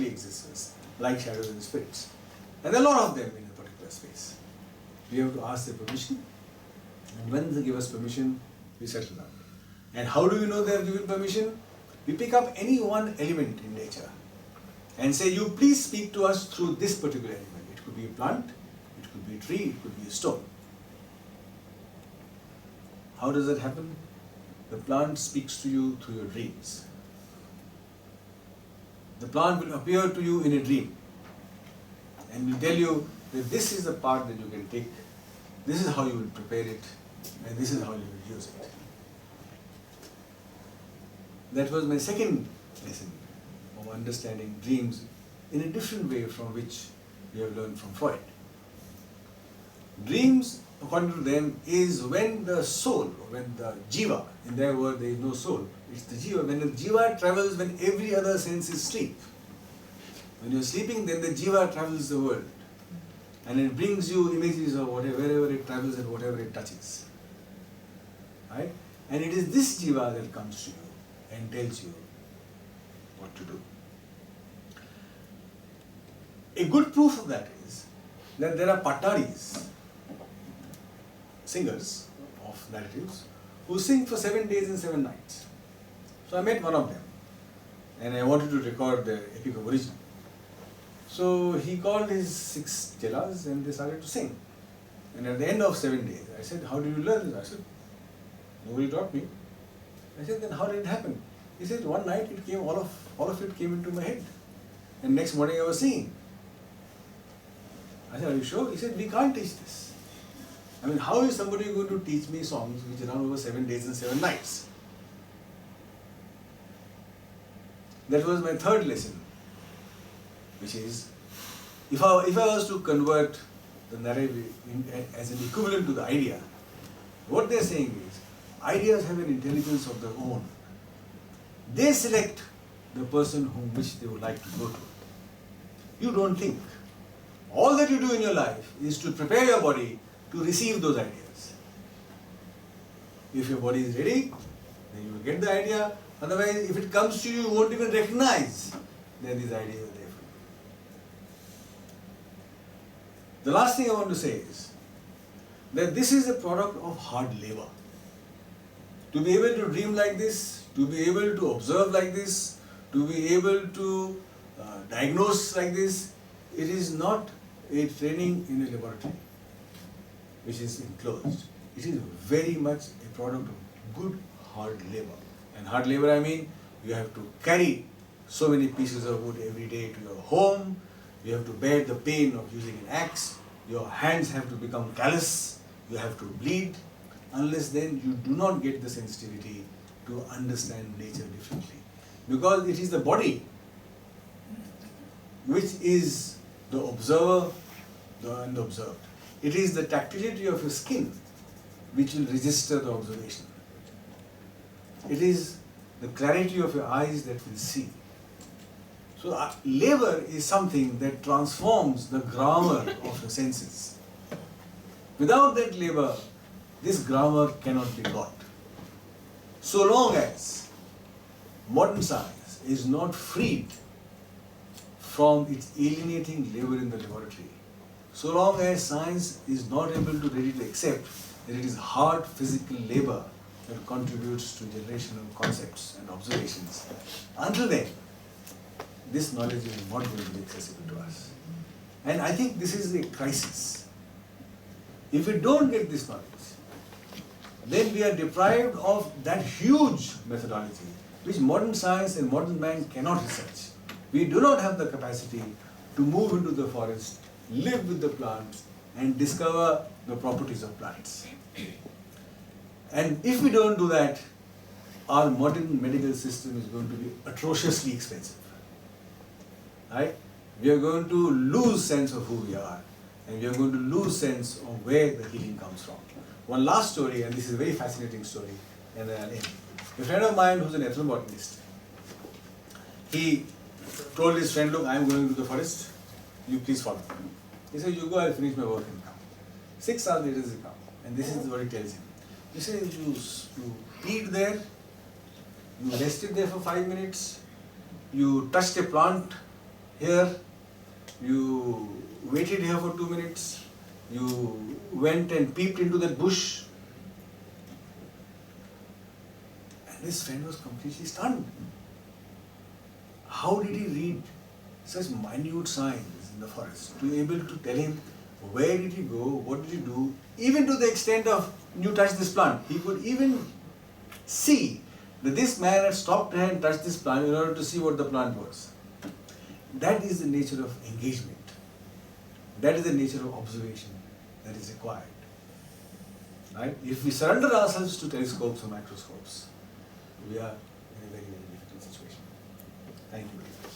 existence, like shadows and spirits. And there are a lot of them in a particular space. We have to ask their permission, and when they give us permission, we settle down. And how do we know they have given permission? We pick up any one element in nature and say, you please speak to us through this particular element. It could be a plant, it could be a tree, it could be a stone. How does that happen? The plant speaks to you through your dreams. The plant will appear to you in a dream and will tell you that this is the part that you can take, this is how you will prepare it, and this is how you will use it. That was my second lesson of understanding dreams in a different way from which we have learned from Freud. Dreams, according to them, is when the soul, or when the jiva, in their word there is no soul, it's the jiva. When the jiva travels when every other sense is sleep. When you're sleeping, then the jiva travels the world. And it brings you images of whatever, wherever it travels and whatever it touches. Right? And it is this jiva that comes to you and tells you what to do. A good proof of that is that there are pataris, singers of narratives, who sing for 7 days and 7 nights. So I met one of them and I wanted to record the epic of origin. So he called his 6 chelas and they started to sing. And at the end of 7 days, I said, how did you learn this? I said, nobody taught me. I said, then how did it happen? He said, one night it came, all of it came into my head. And next morning I was singing. I said, are you sure? He said, we can't teach this. I mean, how is somebody going to teach me songs which run over 7 days and 7 nights? That was my third lesson, which is, if I was to convert the narrative as an equivalent to the idea, what they're saying is, ideas have an intelligence of their own. They select the person which they would like to go to. You don't think. All that you do in your life is to prepare your body to receive those ideas. If your body is ready, then you will get the idea. Otherwise, if it comes to you, you won't even recognize that these ideas are there for you. The last thing I want to say is that this is a product of hard labor. To be able to dream like this, to be able to observe like this, to be able to diagnose like this, it is not a training in a laboratory which is enclosed. It is very much a product of good hard labor. And hard labor, I mean, you have to carry so many pieces of wood every day to your home, you have to bear the pain of using an axe, your hands have to become callous, you have to bleed. Unless then you do not get the sensitivity to understand nature differently. Because it is the body which is the observer and the observed. It is the tactility of your skin which will register the observation. It is the clarity of your eyes that will see. So labor is something that transforms the grammar of the senses. Without that labor, this grammar cannot be got. So long as modern science is not freed from its alienating labor in the laboratory, so long as science is not able to readily accept that it is hard physical labor that contributes to generation of concepts and observations, until then, this knowledge is not going to be accessible to us. And I think this is a crisis. If we don't get this knowledge, then we are deprived of that huge methodology which modern science and modern man cannot research. We do not have the capacity to move into the forest, live with the plants and discover the properties of plants. And if we don't do that, our modern medical system is going to be atrociously expensive. Right? We are going to lose sense of who we are, and we are going to lose sense of where the healing comes from. One last story, and this is a very fascinating story, and then I'll end. A friend of mine who's an ethnobotanist, he told his friend, look, I am going to the forest, you please follow me. He said, you go, I'll finish my work and come. 6 hours later he comes, and this is what he tells him. He says, you eat there, you rested there for 5 minutes, you touched a plant Here, you waited here for 2 minutes, you went and peeped into that bush, and his friend was completely stunned. How did he read such minute signs in the forest to be able to tell him where did he go, what did he do, even to the extent of you touch this plant. He could even see that this man had stopped and touched this plant in order to see what the plant was. That is the nature of engagement. That is the nature of observation that is required. Right? If we surrender ourselves to telescopes or microscopes, we are in a very, very difficult situation. Thank you very much.